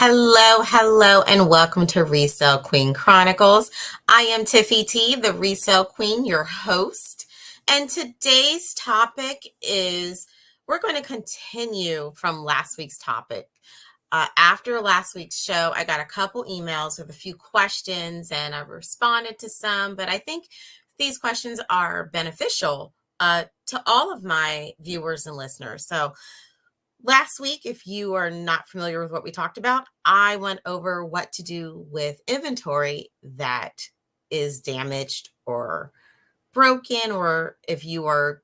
Hello, and welcome to Resellqueen Chronicles. I am Tiffy T the ResellQueen, your host. And today's topic is we're going to continue from last week's topic. After last week's show, I got a couple emails with a few questions and I responded to some, but I think these questions are beneficial to all of my viewers and listeners. So last week, if you are not familiar with what we talked about, I went over what to do with inventory that is damaged or broken, or if you are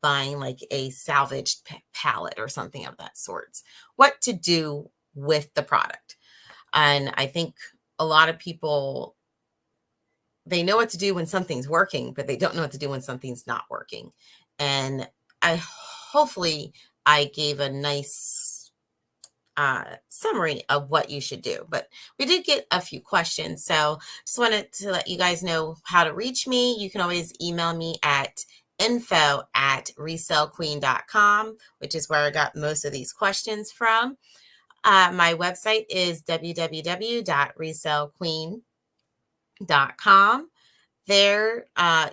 buying like a salvaged pallet or something of that sort, what to do with the product. And I think a lot of people, they know what to do when something's working, but they don't know what to do when something's not working. And hopefully I gave a nice summary of what you should do, but we did get a few questions. So just wanted to let you guys know how to reach me. You can always email me at info@resellqueen.com, which is where I got most of these questions from. My website is www.resellqueen.com. There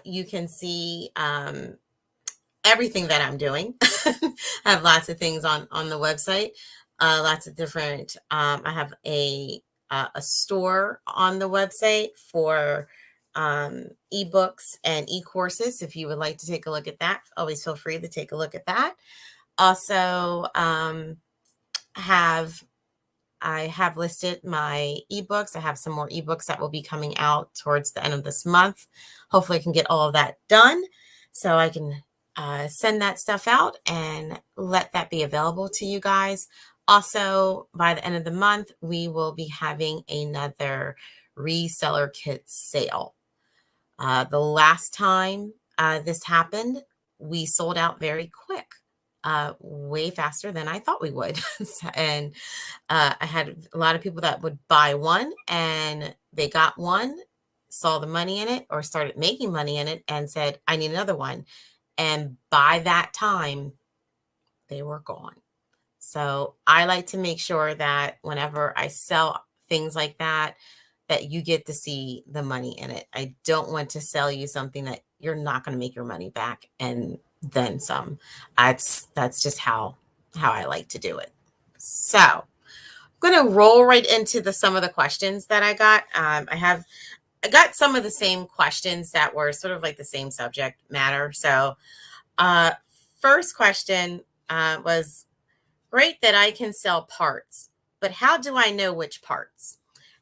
you can see everything that I'm doing. I have lots of things on the website, lots of different, I have a store on the website for ebooks and e-courses. If you would like to take a look at that, always feel free to take a look at that. Also, I have listed my ebooks. I have some more ebooks that will be coming out towards the end of this month. Hopefully I can get all of that done so I can send that stuff out and let that be available to you guys. Also, by the end of the month, we will be having another reseller kit sale. The last time this happened, we sold out very quick, way faster than I thought we would. And I had a lot of people that would buy one and they got one, saw the money in it or started making money in it and said, I need another one. And by that time, they were gone. So I like to make sure that whenever I sell things like that, that you get to see the money in it. I don't want to sell you something that you're not going to make your money back and then some. That's just how I like to do it. So I'm going to roll right into some of the questions that I got. I got some of the same questions that were sort of like the same subject matter. So first question was, great that I can sell parts, but how do I know which parts?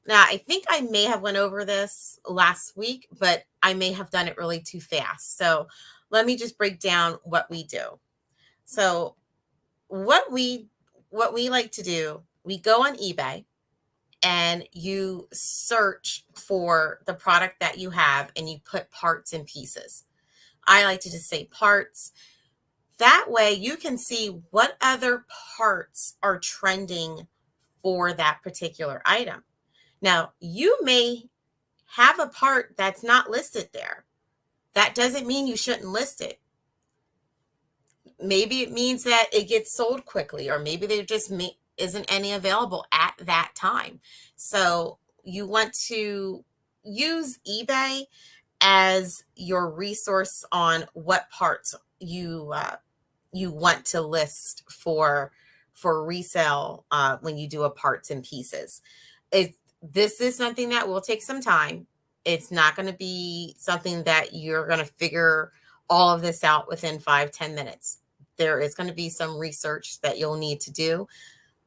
Now, I think I may have went over this last week, but I may have done it really too fast. So let me just break down what we do. So what we like to do, we go on eBay and you search for the product that you have and you put parts and pieces. I like to just say parts. That way you can see what other parts are trending for that particular item. Now, you may have a part that's not listed there. That doesn't mean you shouldn't list it. Maybe it means that it gets sold quickly, or maybe there just isn't any available at that time. So you want to use eBay as your resource on what parts you want to list for resale when you do a parts and pieces. This is something that will take some time. It's not going to be something that you're going to figure all of this out within 5-10 minutes. There is going to be some research that you'll need to do.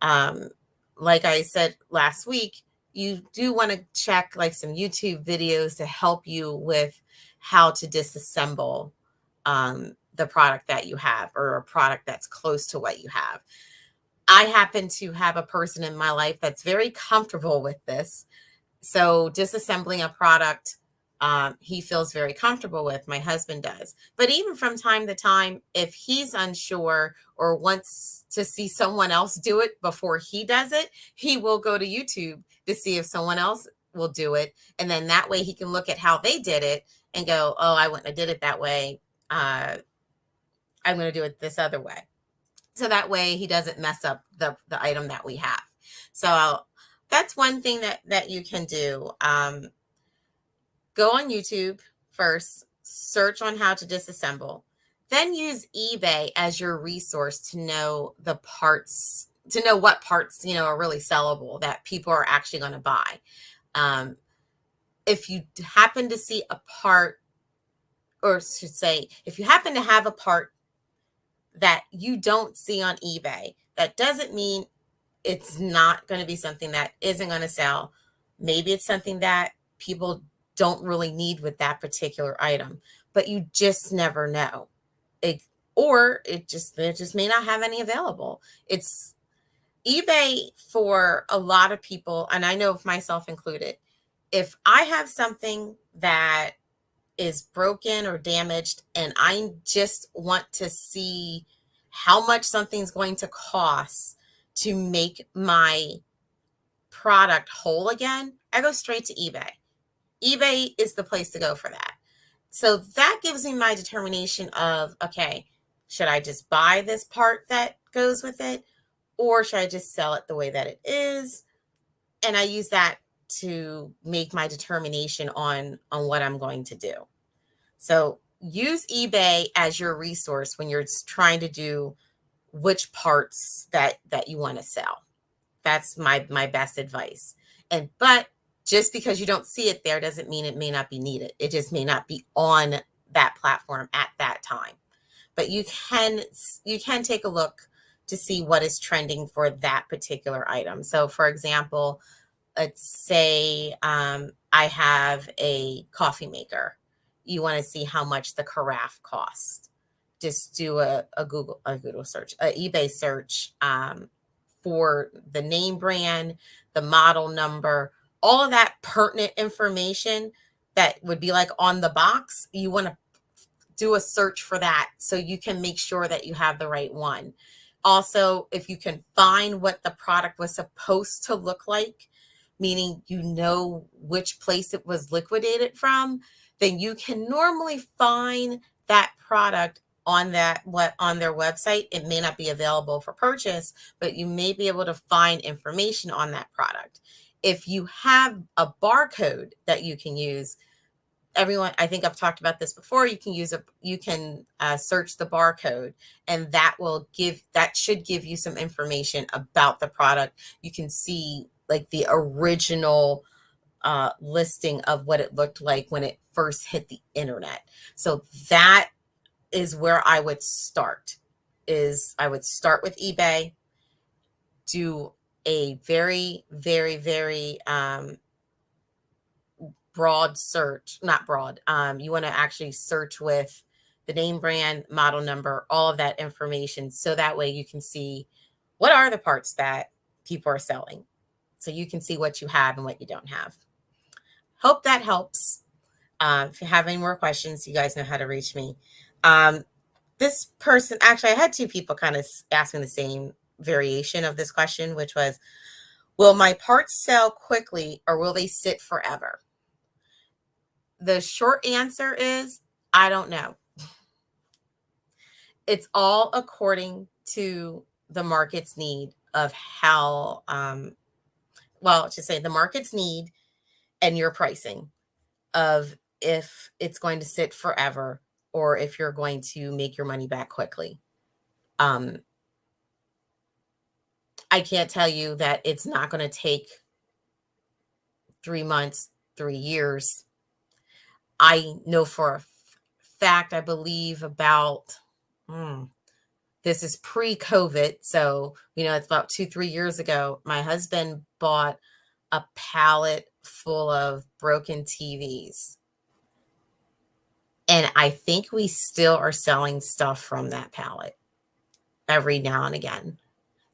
Like I said last week, you do want to check like some YouTube videos to help you with how to disassemble the product that you have, or a product that's close to what you have. I happen to have a person in my life that's very comfortable with this. So disassembling a product, he feels very comfortable with. My husband does. But even from time to time, if he's unsure or wants to see someone else do it before he does it, he will go to YouTube to see if someone else will do it. And then that way he can look at how they did it and go, oh, I wouldn't have did it that way. I'm going to do it this other way. So that way he doesn't mess up the item that we have. So that's one thing that you can do. Go on YouTube first, search on how to disassemble, then use eBay as your resource to know the parts, to know what parts, are really sellable that people are actually going to buy. If you happen to see a part, or should say, if you happen to have a part that you don't see on eBay, that doesn't mean it's not going to be something that isn't going to sell. Maybe it's something that people don't really need with that particular item, but you just never know. Or it just may not have any available. It's eBay for a lot of people, and I know of myself included. If I have something that is broken or damaged and I just want to see how much something's going to cost to make my product whole again, I go straight to eBay. eBay is the place to go for that. So that gives me my determination of, okay, should I just buy this part that goes with it, or should I just sell it the way that it is? And I use that to make my determination on what I'm going to do. So use eBay as your resource when you're trying to do which parts that you want to sell. That's my best advice. But just because you don't see it there doesn't mean it may not be needed. It just may not be on that platform at that time. But you can take a look to see what is trending for that particular item. So for example, let's say I have a coffee maker. You want to see how much the carafe costs. Just do a Google search, an eBay search for the name brand, the model number, all of that pertinent information that would be like on the box. You want to do a search for that so you can make sure that you have the right one. Also, if you can find what the product was supposed to look like, meaning you know which place it was liquidated from, then you can normally find that product on their website. It may not be available for purchase, but you may be able to find information on that product. If you have a barcode that you can use, everyone, I think I've talked about this before, you can search the barcode, and that should give you some information about the product. You can see like the original listing of what it looked like when it first hit the internet. So that is where I would start. I would start with eBay, do a very, very, very broad search, not broad. You want to actually search with the name brand, model number, all of that information. So that way you can see what are the parts that people are selling. So you can see what you have and what you don't have. Hope that helps. If you have any more questions, you guys know how to reach me. This person, actually, I had two people kind of asking the same variation of this question, which was, will my parts sell quickly or will they sit forever? The short answer is, I don't know. It's all according to the market's need of how, the market's need and your pricing of if it's going to sit forever or if you're going to make your money back quickly. I can't tell you that it's not going to take 3 months, 3 years. I know for a fact, I believe about, this is pre-COVID. So, it's about 2-3 years ago. My husband bought a pallet full of broken TVs. And I think we still are selling stuff from that pallet every now and again.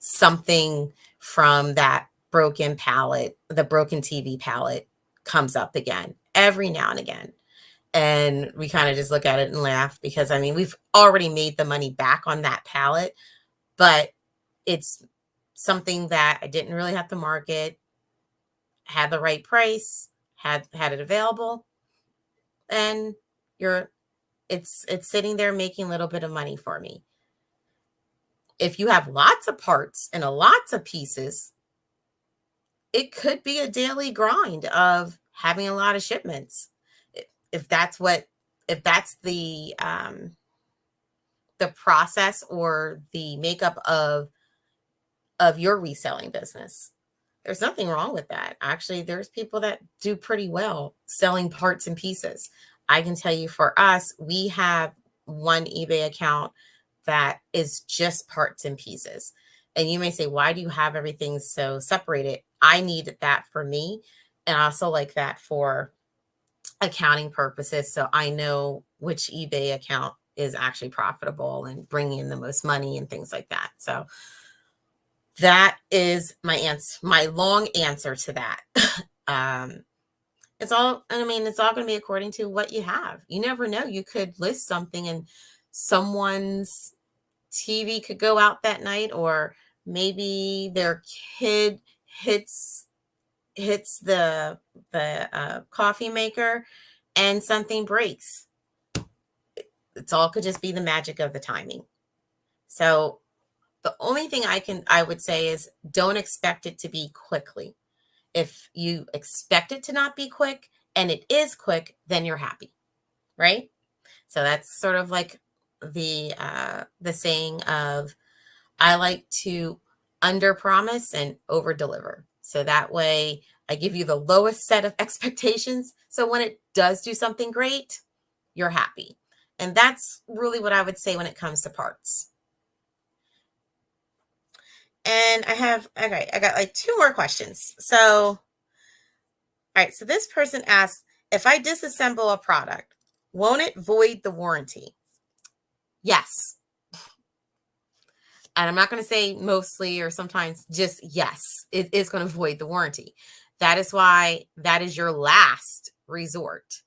Something from that broken pallet, the broken TV pallet, comes up again every now and again. And we kind of just look at it and laugh because, we've already made the money back on that pallet, but it's something that I didn't really have to market, had the right price, had it available, and it's sitting there making a little bit of money for me. If you have lots of parts and lots of pieces, it could be a daily grind of having a lot of shipments. If that's what, if that's the process or the makeup of your reselling business, there's nothing wrong with that. Actually, there's people that do pretty well selling parts and pieces. I can tell you for us, we have one eBay account that is just parts and pieces. And you may say, why do you have everything so separated? I need that for me. And I also like that for accounting purposes. So I know which eBay account is actually profitable and bringing in the most money and things like that. So that is my answer, my long answer to that. It's all, I mean, it's all going to be according to what you have. You never know. You could list something and someone's TV could go out that night, or maybe their kid hits the coffee maker and something breaks. It's all could just be the magic of the timing. So the only thing I would say is don't expect it to be quickly. If you expect it to not be quick and it is quick, then you're happy, right? So that's sort of like the saying of, I like to under promise and over deliver. So that way I give you the lowest set of expectations. So when it does do something great, you're happy. And that's really what I would say when it comes to parts. And I got like 2 more questions. So, all right. So this person asks, if I disassemble a product, won't it void the warranty? Yes. And I'm not going to say mostly or sometimes, just yes, it is going to void the warranty. That is why that is your last resort.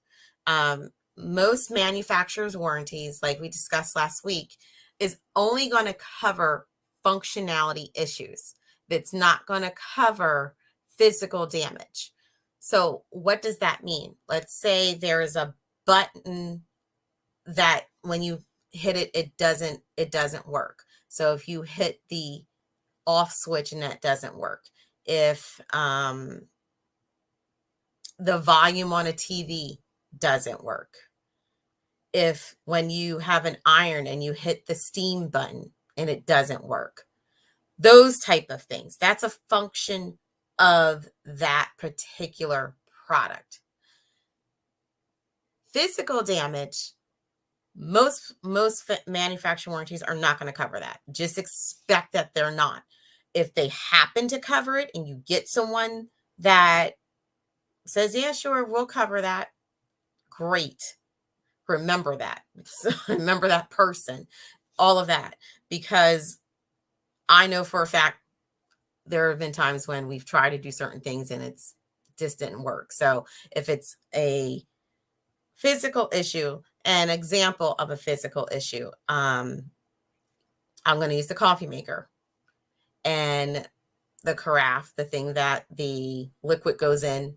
Most manufacturers' warranties, like we discussed last week, is only going to cover functionality issues. It's not going to cover physical damage. So what does that mean? Let's say there is a button that when you hit it, it doesn't work. So if you hit the off switch and that doesn't work, if the volume on a TV doesn't work, if when you have an iron and you hit the steam button and it doesn't work, those type of things, that's a function of that particular product. Physical damage, most manufacturer warranties are not going to cover that. Just expect that they're not. If they happen to cover it and you get someone that says, yeah, sure, we'll cover that, great. Remember that. Remember that person, all of that, because I know for a fact there have been times when we've tried to do certain things and it's just didn't work. So if it's a physical issue, an example of a physical issue, I'm going to use the coffee maker and the carafe, the thing that the liquid goes in,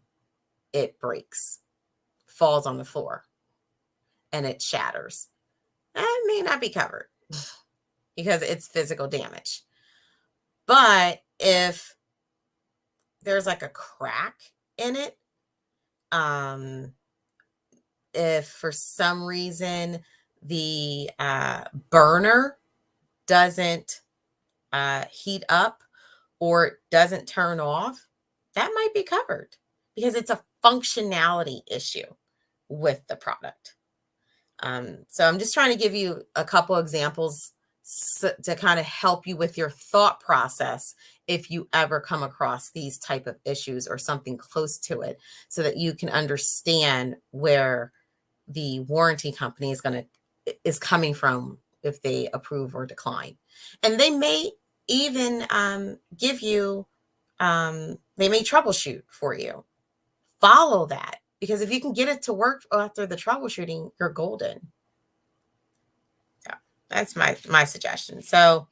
it breaks, falls on the floor, and it shatters. That may not be covered because it's physical damage. But if there's like a crack in it, if for some reason the burner doesn't heat up or it doesn't turn off, that might be covered because it's a functionality issue with the product. So I'm just trying to give you a couple examples to kind of help you with your thought process if you ever come across these type of issues or something close to it, so that you can understand where the warranty company is coming from if they approve or decline. And they may even give you, they may troubleshoot for you. Follow that, because if you can get it to work after the troubleshooting, you're golden. Yeah, that's my suggestion. So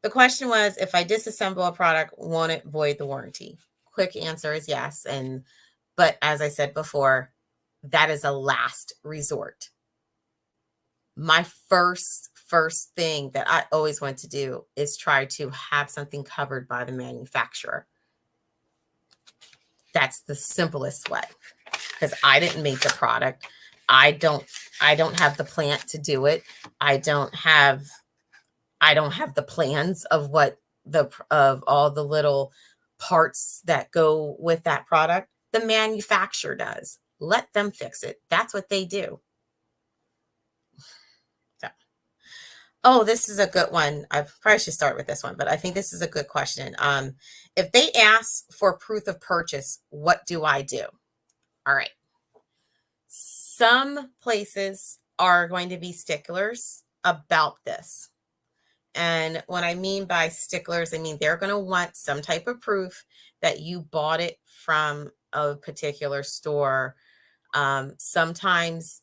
the question was, if I disassemble a product, won't it void the warranty? Quick answer is yes. But as I said before, that is a last resort. My first thing that I always want to do is try to have something covered by the manufacturer. That's the simplest way, because I didn't make the product. I don't have the plant to do it. I don't have the plans of of all the little parts that go with that product. The manufacturer does. Let them fix it. That's what they do. So, oh, this is a good one. I probably should start with this one, but I think this is a good question. If they ask for proof of purchase, what do I do? All right. Some places are going to be sticklers about this. And what I mean by sticklers, I mean they're going to want some type of proof that you bought it from a particular store. Sometimes,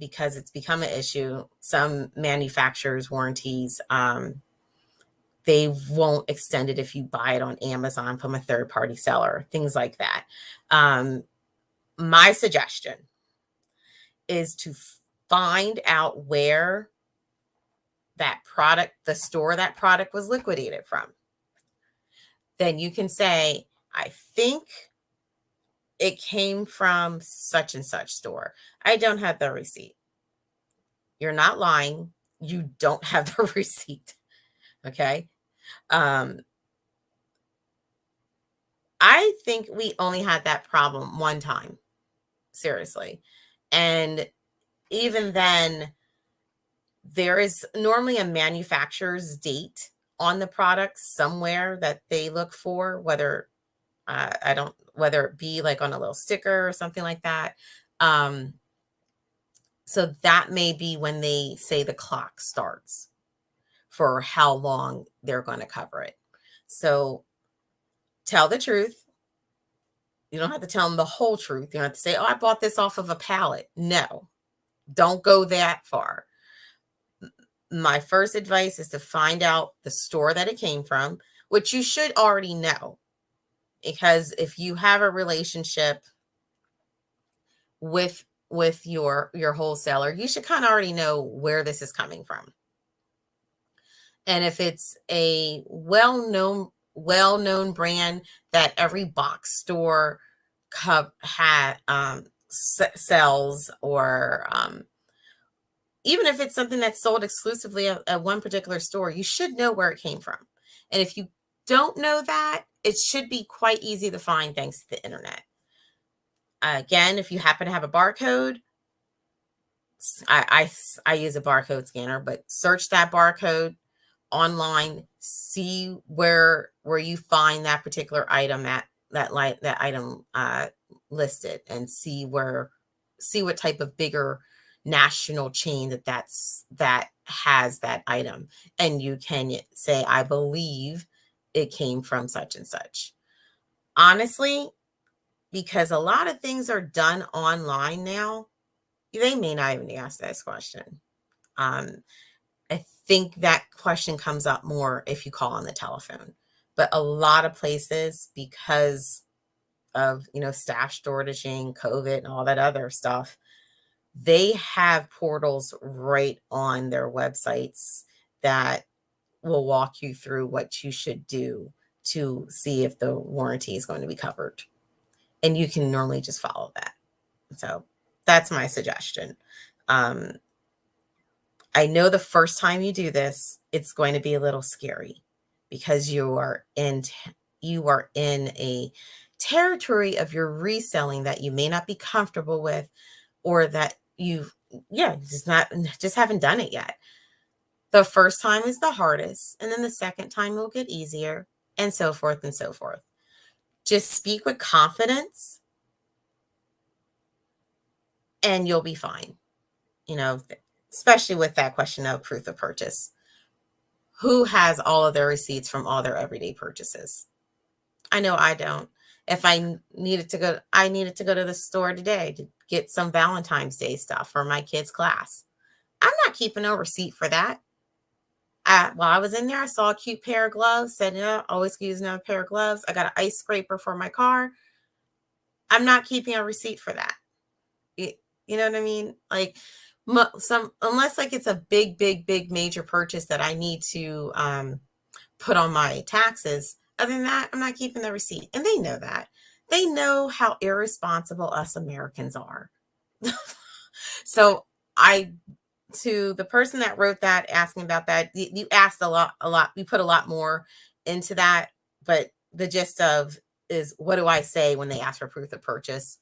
because it's become an issue, some manufacturers' warranties, they won't extend it if you buy it on Amazon from a third-party seller, things like that. My suggestion is to find out where that product, the store that product was liquidated from. Then you can say, I think it came from such and such store. I don't have the receipt. You're not lying. You don't have the receipt. Okay. I think we only had that problem one time. Seriously. And even then, there is normally a manufacturer's date on the product somewhere that they look for, whether whether it be like on a little sticker or something like that. So that may be when they say the clock starts for how long they're going to cover it. So tell the truth. You don't have to tell them the whole truth. You don't have to say, oh, I bought this off of a pallet. No, don't go that far. My first advice is to find out the store that it came from, which you should already know, because if you have a relationship with your wholesaler, you should kind of already know where this is coming from. And if it's a well-known brand that every box store sells, or even if it's something that's sold exclusively at one particular store, you should know where it came from. And if you don't know that, it should be quite easy to find thanks to the internet. Again, if you happen to have a barcode, I use a barcode scanner, but search that barcode online, see where you find that particular item, that item listed, and see what type of bigger national chain that has that item, and you can say, I believe it came from such and such. Honestly, because a lot of things are done online now, they may not even ask this question. I think that question comes up more if you call on the telephone, but a lot of places, because of staff shortaging, COVID, and all that other stuff, they have portals right on their websites that will walk you through what you should do to see if the warranty is going to be covered. And you can normally just follow that. So that's my suggestion. I know the first time you do this, it's going to be a little scary, because you are in a territory of your reselling that you may not be comfortable with, or that you just haven't done it yet. The first time is the hardest, and then the second time will get easier, and so forth and so forth. Just speak with confidence and you'll be fine. Especially with that question of proof of purchase. Who has all of their receipts from all their everyday purchases? I know I don't. If I needed to go to the store today to get some Valentine's Day stuff for my kids' class, I'm not keeping no receipt for that. While I was in there, I saw a cute pair of gloves, said, always use another pair of gloves. I got an ice scraper for my car. I'm not keeping a receipt for that. You know what I mean? Like, unless like it's a big major purchase that I need to put on my taxes. Other than that, I'm not keeping the receipt. And they know that. they know how irresponsible us Americans are. So to the person that wrote that, asking about that, you asked a lot. You put a lot more into that, but the gist of is, what do I say when they ask for proof of purchase?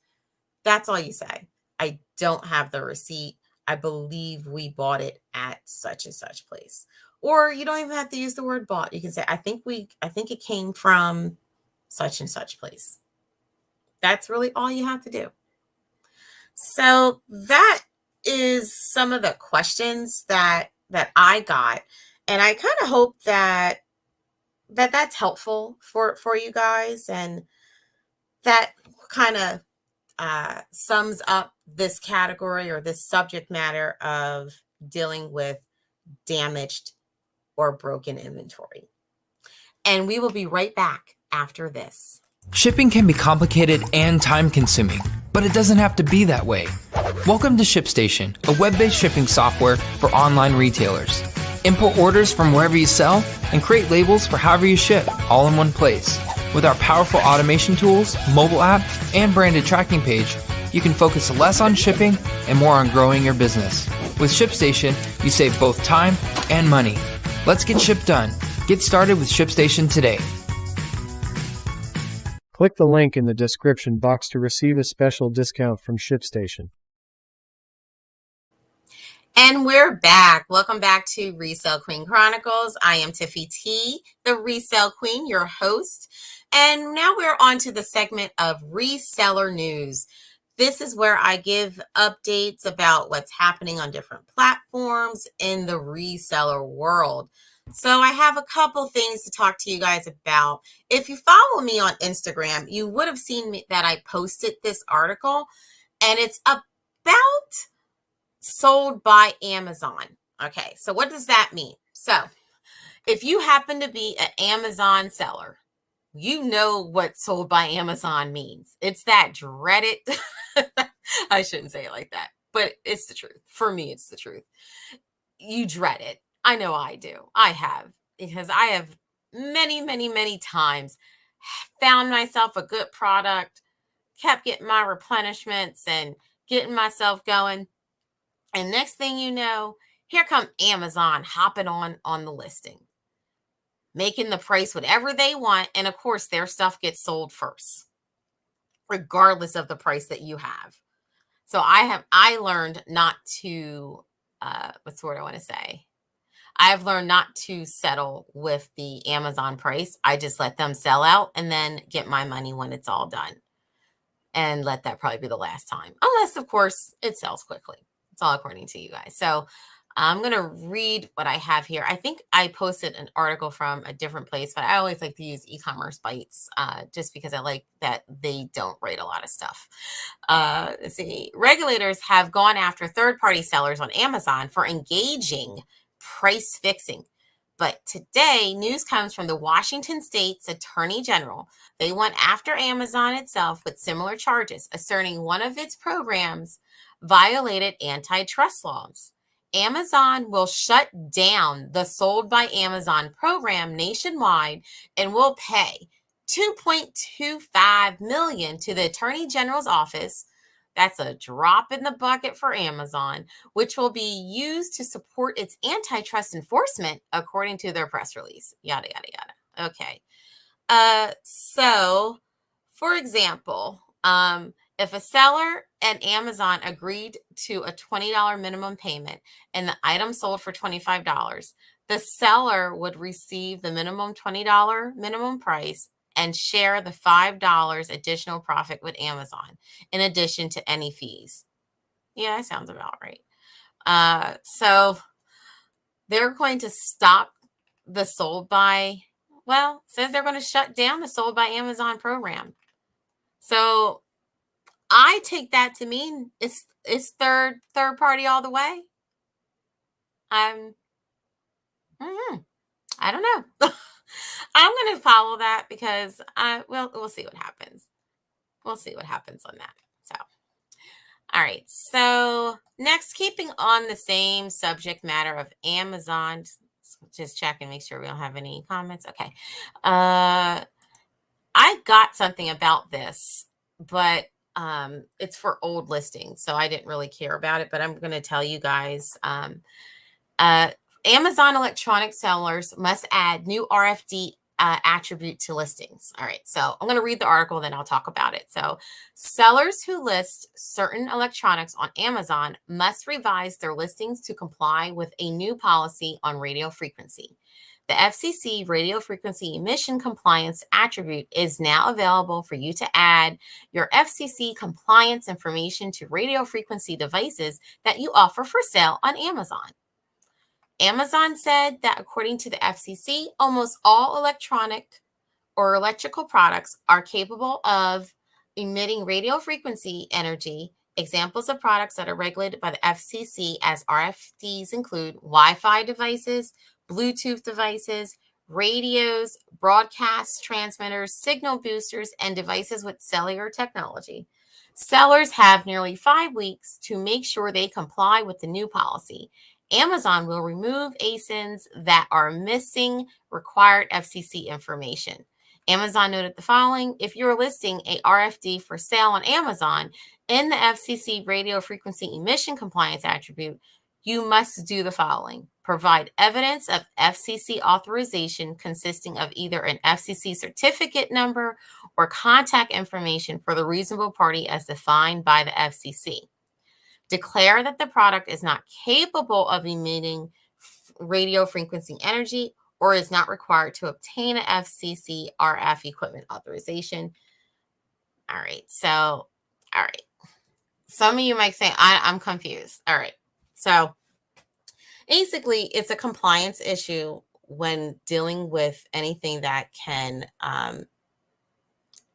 That's all you say. I don't have the receipt. I believe we bought it at such and such place. Or you don't even have to use the word bought. You can say, I think it came from such and such place. That's really all you have to do. So that is some of the questions that I got. And I kind of hope that's helpful for you guys, and that kind of sums up this category or this subject matter of dealing with damaged or broken inventory. And we will be right back after this. Shipping can be complicated and time-consuming, but it doesn't have to be that way. Welcome to ShipStation, a web-based shipping software for online retailers. Import orders from wherever you sell and create labels for however you ship, all in one place. With our powerful automation tools, mobile app, and branded tracking page, you can focus less on shipping and more on growing your business. With ShipStation, you save both time and money. Let's get ship done. Get started with ShipStation today. Click the link in the description box to receive a special discount from ShipStation. And we're back. Welcome back to Resellqueen Chronicles. I am Tiffy T the ResellQueen, your host. And now we're on to the segment of reseller news. This is where I give updates about what's happening on different platforms in the reseller world. So I have a couple things to talk to you guys about. If you follow me on Instagram, you would have seen that I posted this article, and it's about sold by Amazon. Okay, so what does that mean? So if you happen to be an Amazon seller, you know what sold by Amazon means. It's that dreaded, I shouldn't say it like that, but it's the truth. For me, it's the truth. You dread it. I know I do. I have, because I have many times found myself a good product, kept getting my replenishments and getting myself going. And next thing you know, here come Amazon hopping on the listing, making the price whatever they want. And of course, their stuff gets sold first, regardless of the price that you have. So I learned not to, what's the word I want to say? I've learned not to settle with the Amazon price. I just let them sell out and then get my money when it's all done. And let that probably be the last time. Unless, of course, it sells quickly. It's all according to you guys. So I'm going to read what I have here. I think I posted an article from a different place, but I always like to use e-commerce bites just because I like that they don't write a lot of stuff. Let's see. Regulators have gone after third-party sellers on Amazon for engaging price fixing. But today, news comes from the Washington State's Attorney General. They went after Amazon itself with similar charges, asserting one of its programs violated antitrust laws. Amazon will shut down the Sold by Amazon program nationwide and will pay $2.25 million to the Attorney General's office. That's a drop in the bucket for Amazon, which will be used to support its antitrust enforcement, according to their press release. Yada, yada, yada. Okay. So, for example, if a seller and Amazon agreed to a $20 minimum payment and the item sold for $25, the seller would receive the minimum $20 minimum price and share the $5 additional profit with Amazon, in addition to any fees. Yeah, that sounds about right. So they're going to stop the Sold by, says they're going to shut down the Sold by Amazon program. So I take that to mean it's third party all the way. I don't know. I'm going to follow that because we'll see what happens. We'll see what happens on that. So, all right. So next, keeping on the same subject matter of Amazon, just check and make sure we don't have any comments. Okay. I got something about this, but it's for old listings, so I didn't really care about it, but I'm going to tell you guys. Amazon electronic sellers must add new RFD attribute to listings. All right, so I'm going to read the article, then I'll talk about it. So sellers who list certain electronics on Amazon must revise their listings to comply with a new policy on radio frequency. The FCC radio frequency emission compliance attribute is now available for you to add your FCC compliance information to radio frequency devices that you offer for sale on Amazon. Amazon said that according to the FCC, almost all electronic or electrical products are capable of emitting radio frequency energy. Examples of products that are regulated by the FCC as RFDs include Wi-Fi devices, Bluetooth devices, radios, broadcast transmitters, signal boosters, and devices with cellular technology. Sellers have nearly 5 weeks to make sure they comply with the new policy. Amazon will remove ASINs that are missing required FCC information. Amazon noted the following: if you're listing a RFD for sale on Amazon in the FCC radio frequency emission compliance attribute, you must do the following: provide evidence of FCC authorization consisting of either an FCC certificate number or contact information for the reasonable party as defined by the FCC. Declare that the product is not capable of emitting radio frequency energy or is not required to obtain an FCC RF equipment authorization. All right. So, some of you might say, I'm confused. All right. So basically, it's a compliance issue when dealing with anything that can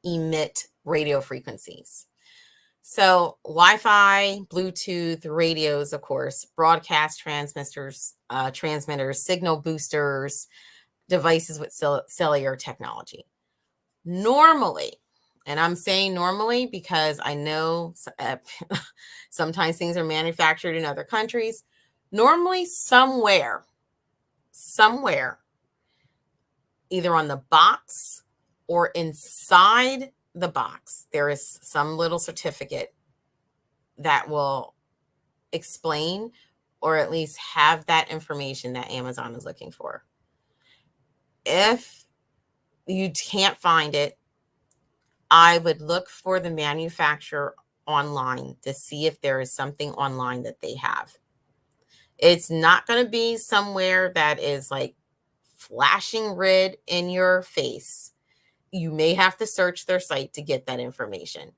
emit radio frequencies. So Wi-Fi, Bluetooth, radios, of course, broadcast transmitters, signal boosters, devices with cellular technology. Normally, and I'm saying normally because I know sometimes things are manufactured in other countries. Normally, somewhere, either on the box or inside the box, there is some little certificate that will explain or at least have that information that Amazon is looking for. If you can't find it, I would look for the manufacturer online to see if there is something online that they have. It's not going to be somewhere that is like flashing red in your face. You may have to search their site to get that information.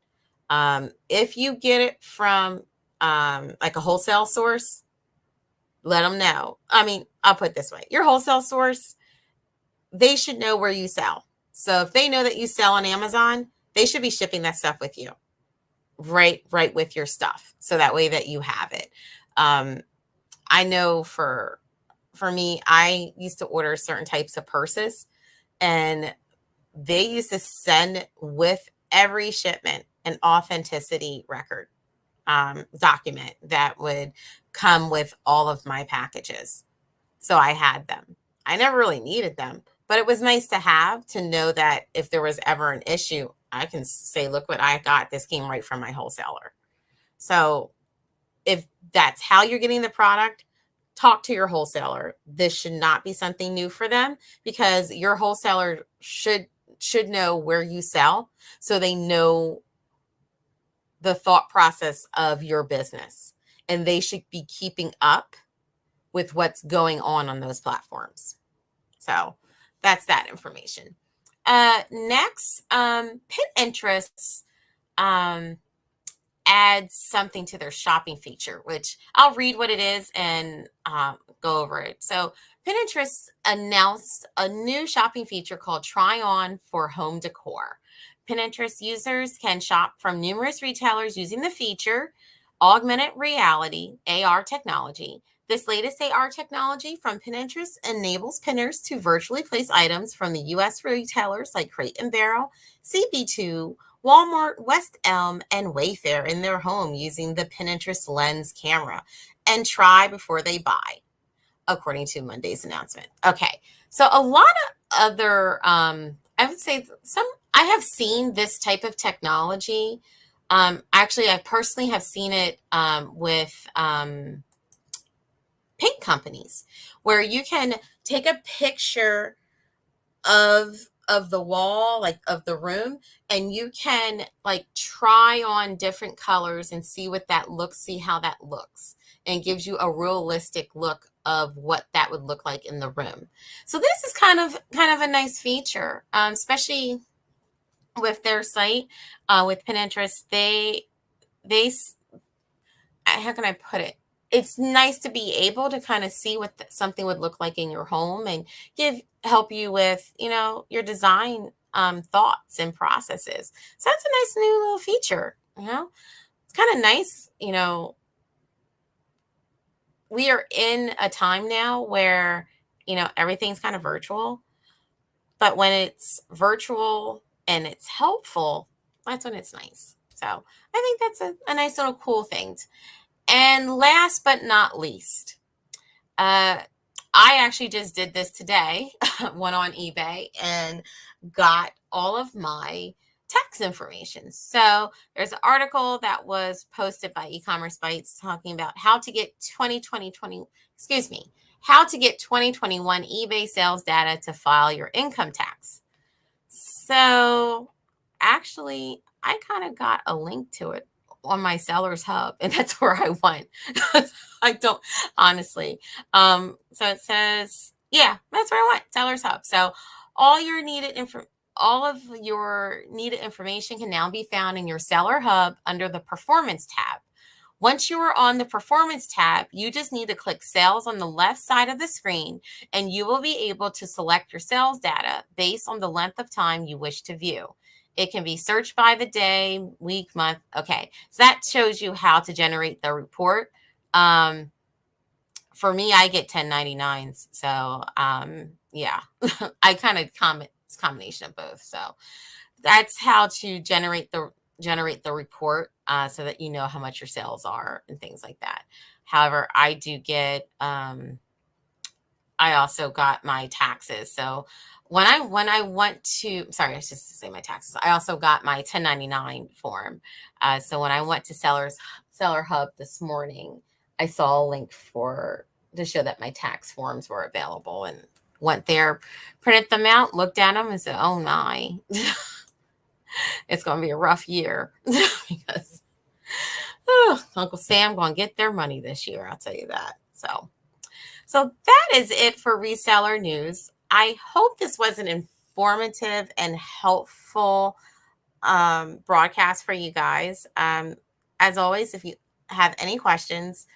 If you get it from like a wholesale source, let them know. I mean, I'll put it this way. Your wholesale source, they should know where you sell. So if they know that you sell on Amazon, they should be shipping that stuff with you, right with your stuff. So that way that you have it. I know for me, I used to order certain types of purses, and they used to send with every shipment an authenticity record document that would come with all of my packages. So I had them. I never really needed them, but it was nice to have, to know that if there was ever an issue, I can say, look what I got. This came right from my wholesaler. So if that's how you're getting the product, talk to your wholesaler. This should not be something new for them, because your wholesaler should know where you sell, so they know the thought process of your business, and they should be keeping up with what's going on those platforms. So that's that information. Next, Pinterest adds something to their shopping feature, which I'll read what it is and go over it. So Pinterest announced a new shopping feature called Try On for home decor. Pinterest users can shop from numerous retailers using the feature augmented reality AR technology. This latest AR technology from Pinterest enables pinners to virtually place items from the U.S. retailers like Crate & Barrel, CP2, Walmart, West Elm, and Wayfair in their home using the Pinterest Lens camera and try before they buy, according to Monday's announcement. Okay, so a lot of other, I would say some I have seen this type of technology. Actually, I personally have seen it with paint companies, where you can take a picture of the wall, like of the room, and you can like try on different colors and see what that looks, see how that looks, and gives you a realistic look of what that would look like in the room. So this is kind of a nice feature, especially with their site, with Pinterest. They how can I put it? It's nice to be able to kind of see what something would look like in your home, and help you with, your design thoughts and processes. So that's a nice new little feature. It's kind of nice. We are in a time now where everything's kind of virtual, but when it's virtual and it's helpful, that's when it's nice. So I think that's a nice little cool thing. And last but not least, I actually just did this today, went on eBay and got all of my tax information. So there's an article that was posted by E-commerce Bites talking about how to get 2021 eBay sales data to file your income tax. So actually, I kind of got a link to it on my seller's hub, and that's where I went. I don't honestly. So it says, yeah, that's where I went, seller's hub. So all of your needed information can now be found in your seller hub under the performance tab. Once you are on the performance tab, you just need to click sales on the left side of the screen, and you will be able to select your sales data based on the length of time you wish to view. It can be searched by the day, week, month. Okay, so that shows you how to generate the report. For me, I get 1099s. So yeah, I kind of it's a combination of both. So that's how to generate the report, so that you know how much your sales are and things like that. However, I do get I also got my taxes. So when I went to, sorry, I should say my taxes. I also got my 1099 form. So when I went to Seller Hub this morning, I saw a link to show that my tax forms were available, and went there, printed them out, looked at them, and said, "Oh my, it's going to be a rough year," because Uncle Sam going to get their money this year. I'll tell you that. So that is it for reseller news. I hope this was an informative and helpful broadcast for you guys. As always, if you have any questions,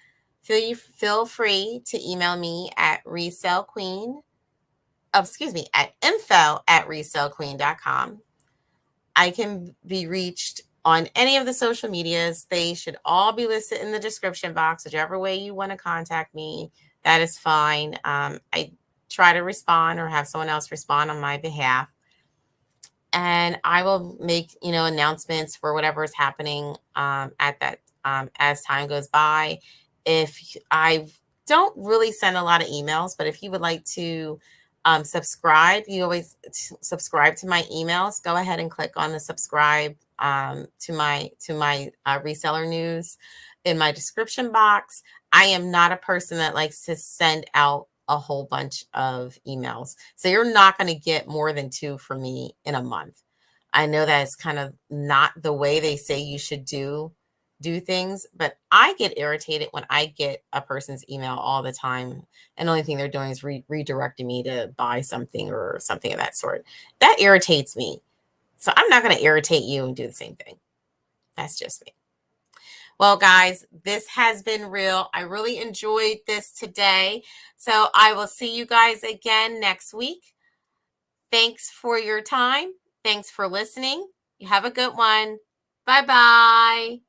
feel free to email me at info@resellqueen.com. I can be reached on any of the social medias. They should all be listed in the description box. Whichever way you want to contact me, that is fine. I try to respond or have someone else respond on my behalf. And I will make, announcements for whatever is happening at that as time goes by. If I don't really send a lot of emails, but if you would like to subscribe, you always subscribe to my emails. Go ahead and click on the subscribe to my reseller news in my description box. I am not a person that likes to send out a whole bunch of emails. So you're not going to get more than 2 from me in a month. I know that it's kind of not the way they say you should do things, but I get irritated when I get a person's email all the time, and the only thing they're doing is redirecting me to buy something or something of that sort. That irritates me. So I'm not going to irritate you and do the same thing. That's just me. Well, guys, this has been real. I really enjoyed this today. So I will see you guys again next week. Thanks for your time. Thanks for listening. You have a good one. Bye-bye.